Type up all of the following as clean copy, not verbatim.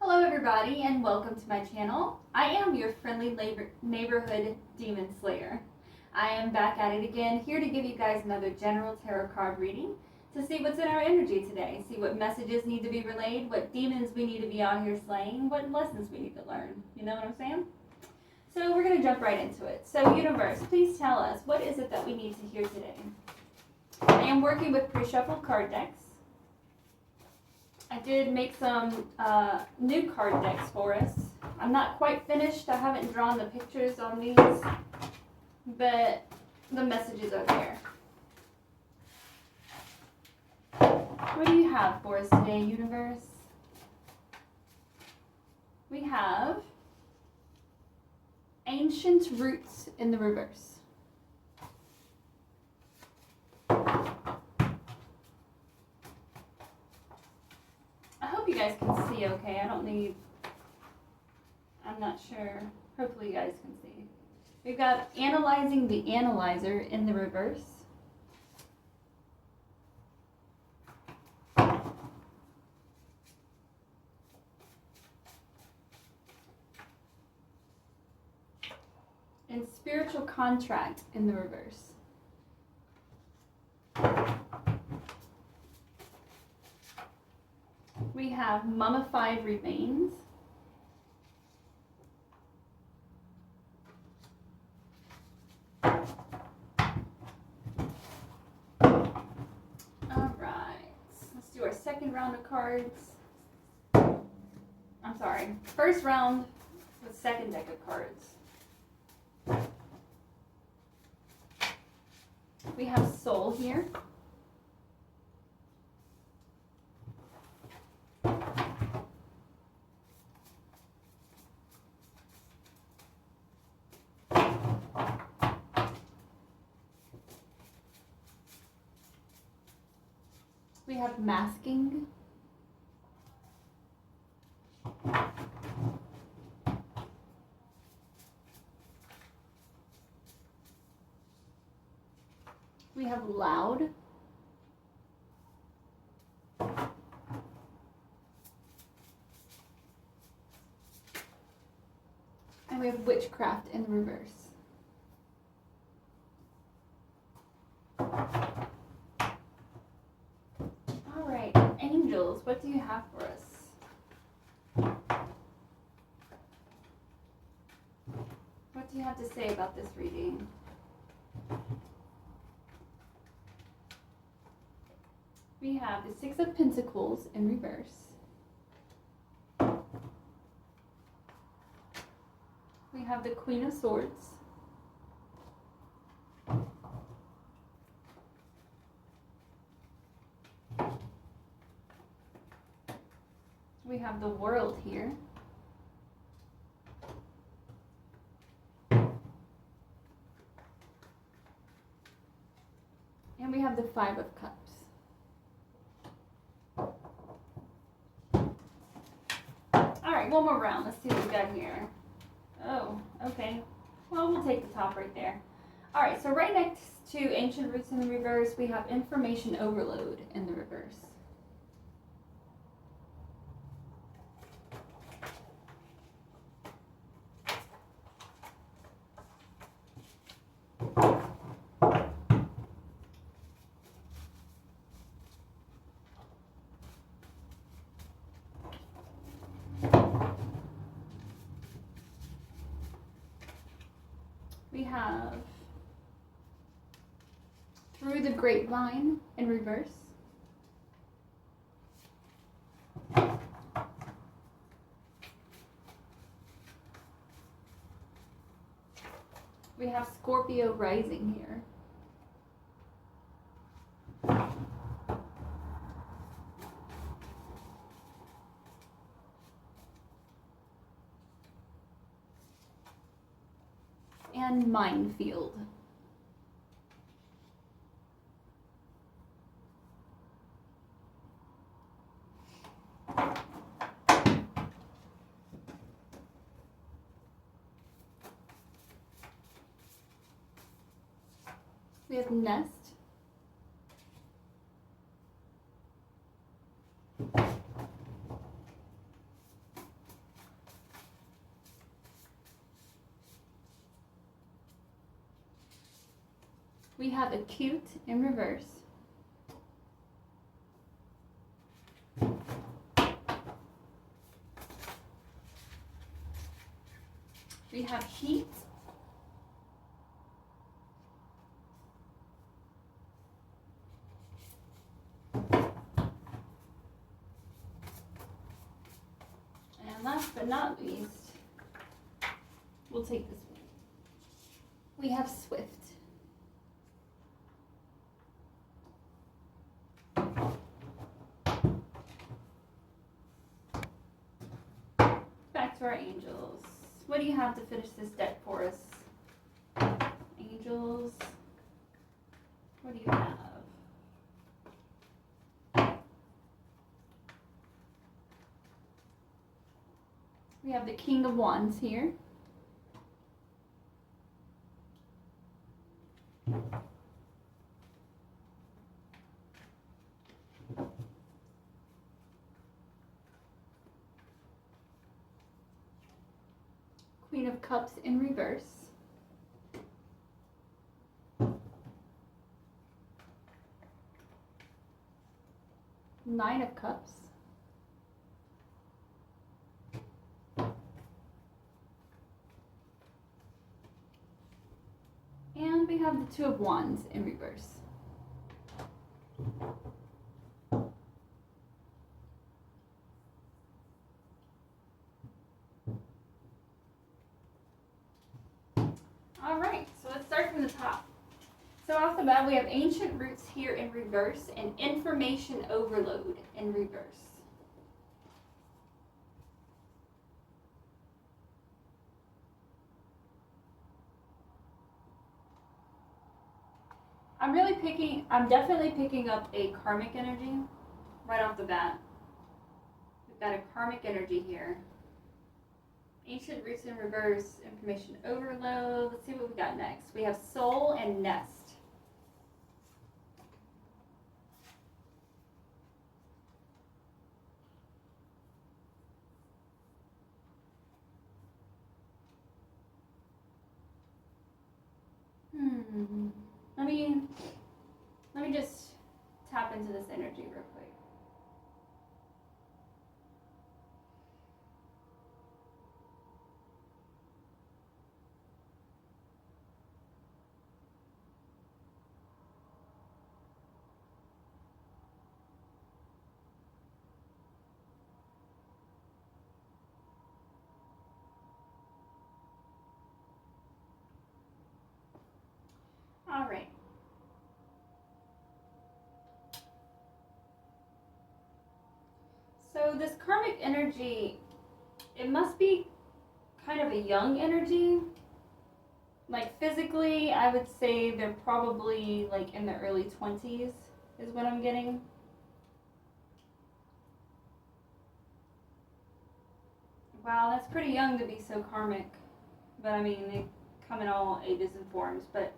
Hello everybody and welcome to my channel. I am your friendly neighborhood demon slayer. I am back at it again, here to give you guys another general tarot card reading to see what's in our energy today, see what messages need to be relayed, what demons we need to be out here slaying, what lessons we need to learn. You know what I'm saying? So we're going to jump right into it. So universe, please tell us, what is it that we need to hear today? I am working with pre-shuffled card decks. I did make some new card decks for us. I'm not quite finished. I haven't drawn the pictures on these, but the messages are there. What do you have for us today, universe? We have ancient roots in the reverse. You guys can see okay. I'm not sure. Hopefully you guys can see. We've got analyzing the analyzer in the reverse. And spiritual contract in the reverse. We have mummified remains. All right, let's do our second round of cards. I'm sorry, first round with second deck of cards. We have soul here. We have masking. We have loud. And we have witchcraft in the reverse. Angels, what do you have for us? What do you have to say about this reading? We have the Six of Pentacles in reverse. We have the Queen of Swords. We have the World here. And we have the Five of Cups. All right, one more round. Let's see what we got here. Oh, okay. Well, we'll take the top right there. All right, so right next to Ancient Roots in the reverse, we have Information Overload in the reverse. We have Through the Grapevine in reverse. We have Scorpio rising here. And Minefield. We have Nest. We have acute in reverse. We have heat. And last but not least, we'll take this one. We have swift. Back to our angels. What do you have to finish this deck for us? Angels. What do you have? We have the King of Wands here. Queen of Cups in reverse. Nine of Cups. And we have the Two of Wands in reverse. All right, so let's start from the top. So off the bat, we have ancient roots here in reverse and information overload in reverse. I'm definitely picking up a karmic energy right off the bat. We've got a karmic energy here. Ancient roots in reverse, information overload. Let's see what we got next. We have soul and nest. Let me just tap into this energy real quick. All right. So this karmic energy, it must be kind of a young energy. Like physically, I would say they're probably like in the early 20s is what I'm getting. Wow, that's pretty young to be so karmic. But I mean, they come in all ages and forms. But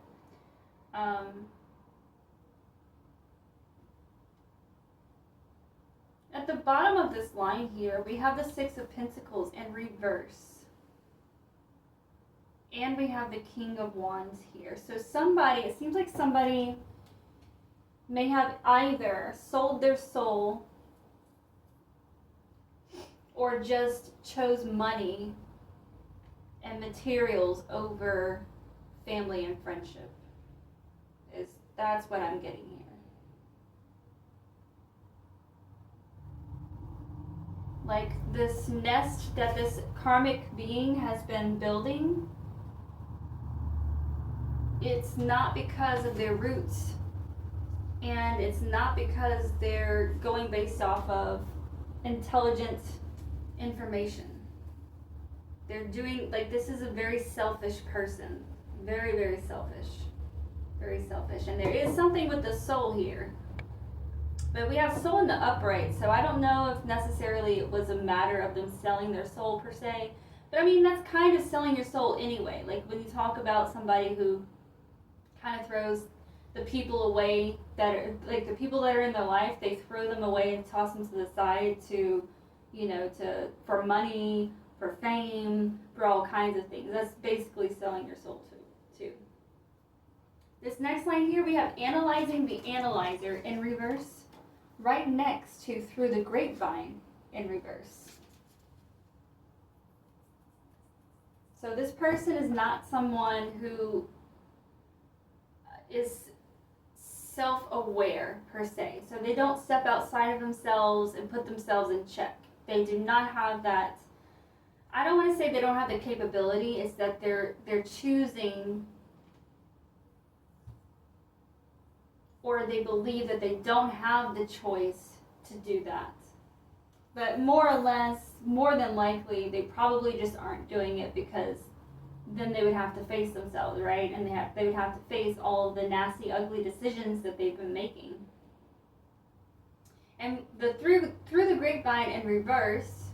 at the bottom of this line here, we have the Six of Pentacles in reverse. And we have the King of Wands here. So it seems like somebody may have either sold their soul or just chose money and materials over family and friendship. That's what I'm getting here. Like this nest that this karmic being has been building, it's not because of their roots, and it's not because they're going based off of intelligent information. They're doing, like, this is a very selfish person. Very, very selfish. Very selfish. And there is something with the soul here. But we have soul in the upright, so I don't know if necessarily it was a matter of them selling their soul per se. But I mean, that's kind of selling your soul anyway. Like when you talk about somebody who kind of throws the people away that are, like the people that are in their life, they throw them away and toss them to the side to, for money, for fame, for all kinds of things. That's basically selling your soul too. This next line here, we have analyzing the analyzer in reverse, right next to through the grapevine in reverse. So this person is not someone who is self-aware per se. So they don't step outside of themselves and put themselves in check. They do not have that. I don't want to say they don't have the capability. It's that they're choosing, or they believe that they don't have the choice to do that. But more or less, more than likely, they probably just aren't doing it because then they would have to face themselves, right? And they would have to face all of the nasty, ugly decisions that they've been making. And the through the grapevine in reverse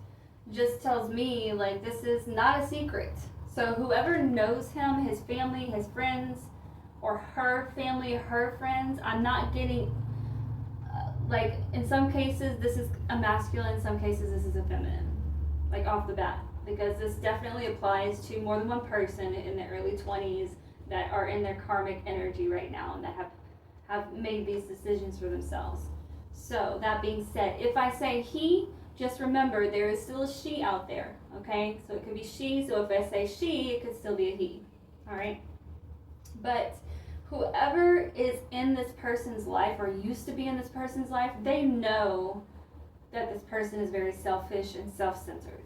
just tells me, like, this is not a secret. So whoever knows him, his family, his friends, or her family, her friends, I'm not getting, like, in some cases this is a masculine, in some cases this is a feminine, like off the bat, because this definitely applies to more than one person in the early 20s that are in their karmic energy right now and that have made these decisions for themselves. So that being said, if I say he, just remember there is still a she out there, okay? So it could be she, so if I say she, it could still be a he, all right? But whoever is in this person's life or used to be in this person's life, they know that this person is very selfish and self-centered.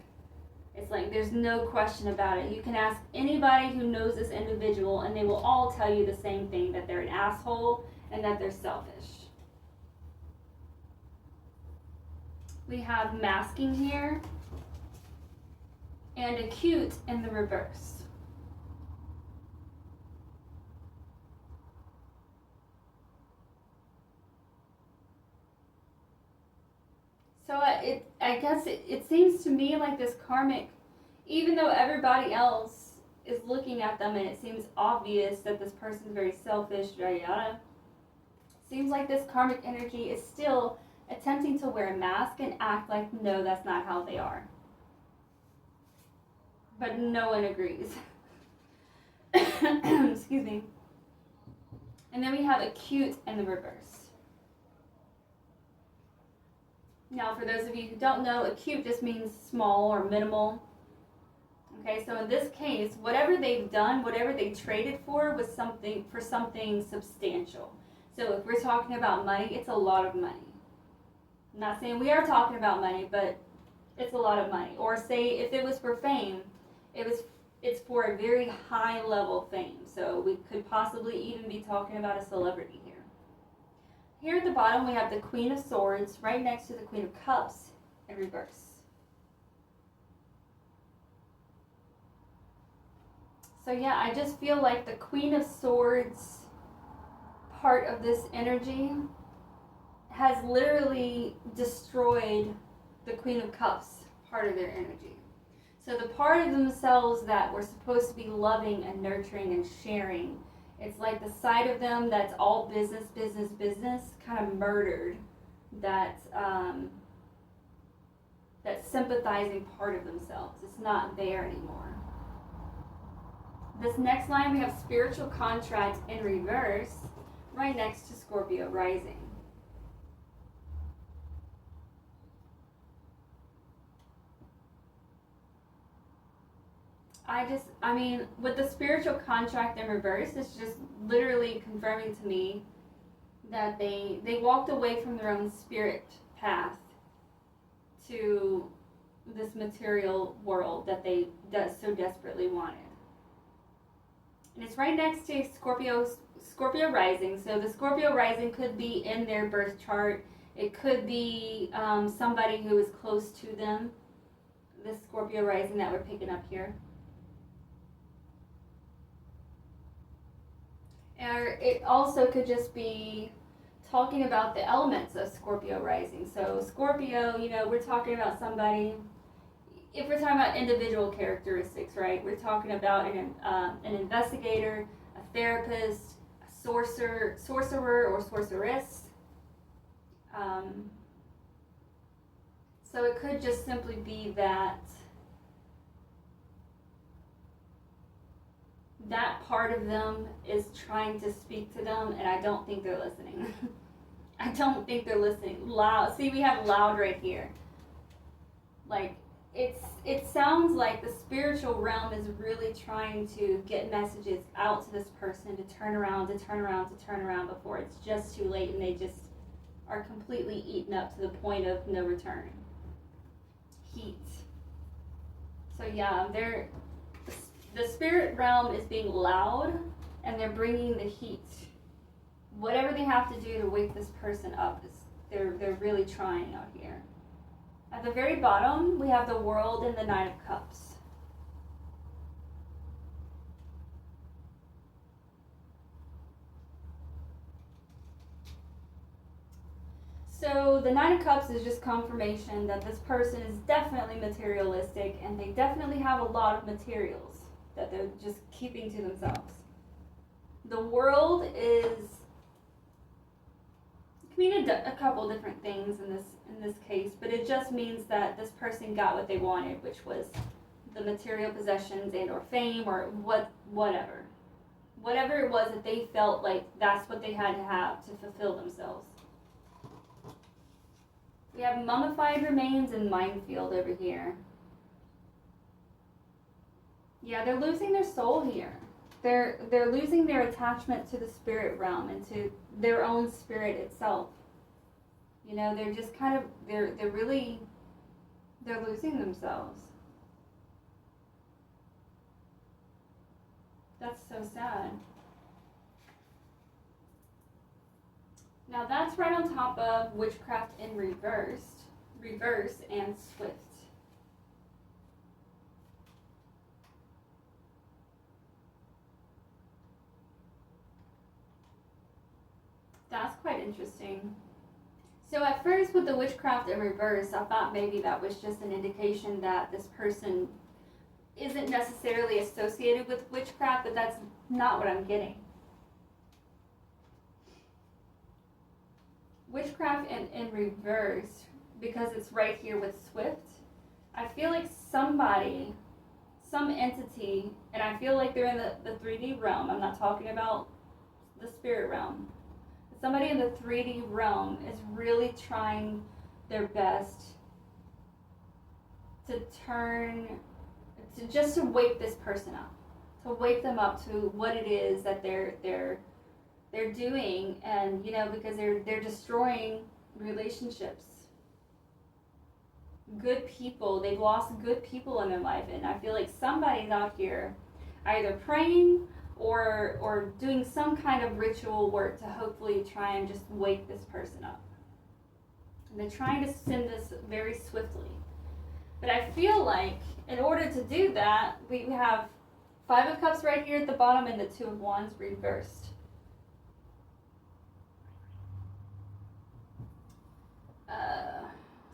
It's like there's no question about it. You can ask anybody who knows this individual and they will all tell you the same thing, that they're an asshole and that they're selfish. We have masking here and acute in the reverse. So I guess it seems to me like this karmic, even though everybody else is looking at them and it seems obvious that this person is very selfish, yada yada, seems like this karmic energy is still attempting to wear a mask and act like, no, that's not how they are. But no one agrees. Excuse me. And then we have acute in the reverse. Now, for those of you who don't know, acute just means small or minimal. Okay, so in this case, whatever they've done, whatever they traded for was something substantial. So if we're talking about money, it's a lot of money. I'm not saying we are talking about money, but it's a lot of money. Or say if it was for fame, it's for a very high level fame. So we could possibly even be talking about a celebrity here. Here at the bottom we have the Queen of Swords right next to the Queen of Cups in reverse. So yeah, I just feel like the Queen of Swords part of this energy has literally destroyed the Queen of Cups part of their energy. So the part of themselves that were supposed to be loving and nurturing and sharing, it's like the side of them that's all business, business, business, kind of murdered that that sympathizing part of themselves. It's not there anymore. This next line we have spiritual contract in reverse, right next to Scorpio rising. I mean, with the spiritual contract in reverse, it's just literally confirming to me that they walked away from their own spirit path to this material world that they so desperately wanted. And it's right next to Scorpio rising. So the Scorpio rising could be in their birth chart. It could be somebody who is close to them. This Scorpio rising that we're picking up here. Or it also could just be talking about the elements of Scorpio rising. So Scorpio, we're talking about somebody, if we're talking about individual characteristics, right? We're talking about an investigator, a therapist, a sorcerer or sorceress. So it could just simply be that that part of them is trying to speak to them, and I don't think they're listening. I don't think they're listening. Loud. See, we have loud right here. Like, it sounds like the spiritual realm is really trying to get messages out to this person to turn around, to turn around, to turn around before it's just too late and they just are completely eaten up to the point of no return. Heat. So yeah, the spirit realm is being loud and they're bringing the heat. Whatever they have to do to wake this person up, they're really trying out here. At the very bottom, we have the World and the Knight of Cups. So the Knight of Cups is just confirmation that this person is definitely materialistic and they definitely have a lot of materials that they're just keeping to themselves. The World is, it can mean a couple different things in this case, but it just means that this person got what they wanted, which was the material possessions and or fame or whatever it was that they felt like that's what they had to have to fulfill themselves. We have mummified remains and minefield over here. Yeah, they're losing their soul here. They're losing their attachment to the spirit realm and to their own spirit itself. You know, they're just kind of they're losing themselves. That's so sad. Now that's right on top of witchcraft in reverse and swift. That's quite interesting. So at first with the witchcraft in reverse, I thought maybe that was just an indication that this person isn't necessarily associated with witchcraft, but that's not what I'm getting. Witchcraft in reverse, because it's right here with Swift, I feel like somebody, some entity, and I feel like they're in the 3D realm. I'm not talking about the spirit realm. Somebody in the 3D realm is really trying their best to wake this person up, to wake them up to what it is that they're doing, and you know, because they're destroying relationships, good people. They've lost good people in their life, and I feel like somebody's out here either praying or doing some kind of ritual work to hopefully try and just wake this person up. And they're trying to send this very swiftly. But I feel like in order to do that, we have 5 of Cups right here at the bottom and the 2 of Wands reversed.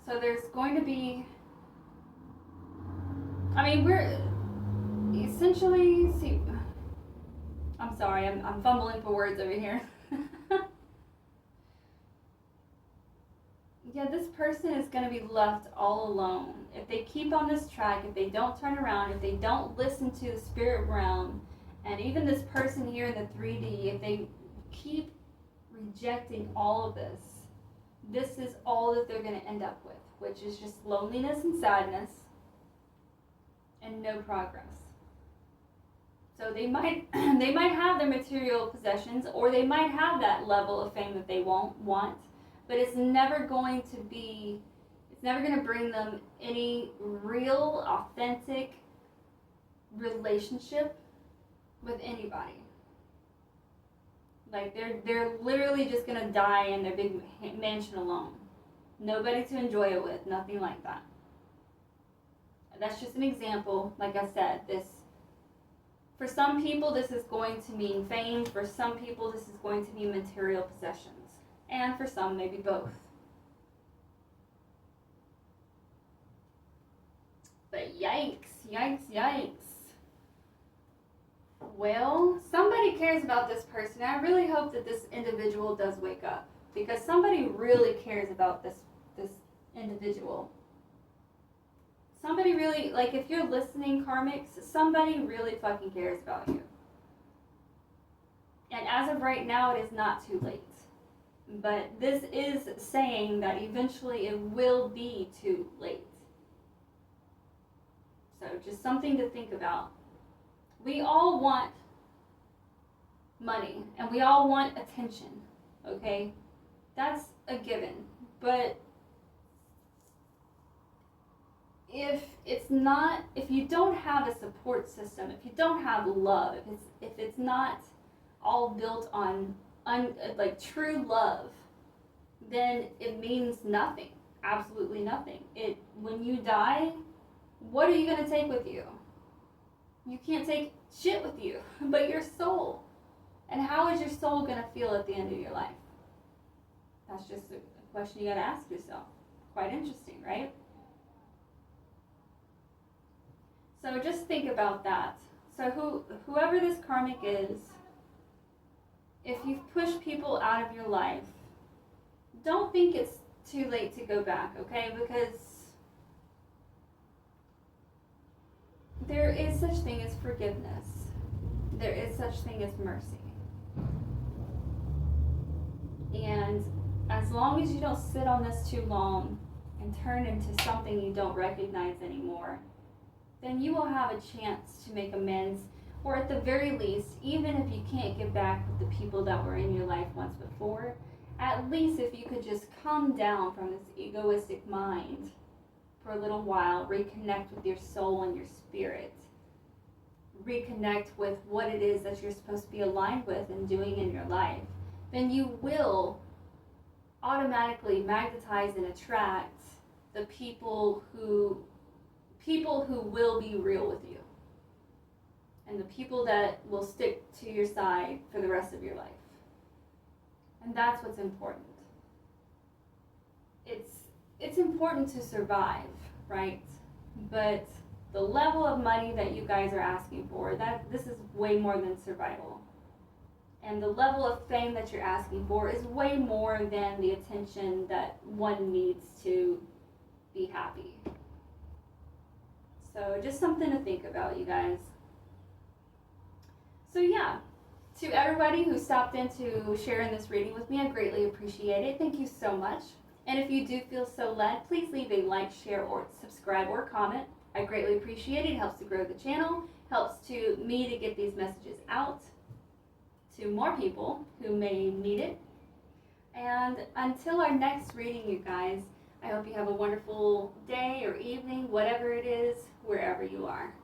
So there's going to be, I mean, we're essentially, see, I'm sorry, I'm fumbling for words over here. Yeah, this person is going to be left all alone. If they keep on this track, if they don't turn around, if they don't listen to the spirit realm, and even this person here in the 3D, if they keep rejecting all of this, this is all that they're going to end up with, which is just loneliness and sadness and no progress. So they might have their material possessions, or they might have that level of fame that they won't want, but it's never going to bring them any real, authentic relationship with anybody. Like they're literally just gonna die in their big mansion alone. Nobody to enjoy it with, nothing like that. That's just an example. Like I said, for some people this is going to mean fame, for some people this is going to mean material possessions, and for some maybe both. But yikes. Well, somebody cares about this person. I really hope that this individual does wake up, because somebody really cares about this individual. Somebody really, like, if you're listening, Karmics, somebody really fucking cares about you. And as of right now, it is not too late. But this is saying that eventually it will be too late. So just something to think about. We all want money and we all want attention, okay? That's a given. But if you don't have a support system, if you don't have love, if it's not all built on like true love, then it means nothing. Absolutely nothing. When you die, what are you going to take with you? You can't take shit with you but your soul. And how is your soul going to feel at the end of your life? That's just a question you got to ask yourself. Quite interesting, right? So just think about that. So whoever this karmic is, if you've pushed people out of your life, don't think it's too late to go back, okay? Because there is such thing as forgiveness. There is such thing as mercy. And as long as you don't sit on this too long and turn into something you don't recognize anymore, then you will have a chance to make amends, or at the very least, even if you can't get back with the people that were in your life once before, at least if you could just calm down from this egoistic mind for a little while, reconnect with your soul and your spirit, reconnect with what it is that you're supposed to be aligned with and doing in your life, then you will automatically magnetize and attract the people who will be real with you, and the people that will stick to your side for the rest of your life. And that's what's important. It's important to survive, right? But the level of money that you guys are asking for, this is way more than survival. And the level of fame that you're asking for is way more than the attention that one needs to be happy. So just something to think about, you guys. So yeah, to everybody who stopped in to share in this reading with me, I greatly appreciate it. Thank you so much. And if you do feel so led, please leave a like, share, or subscribe, or comment. I greatly appreciate it. It helps to grow the channel, helps to me to get these messages out to more people who may need it. And until our next reading, you guys, I hope you have a wonderful day or evening, whatever it is, wherever you are.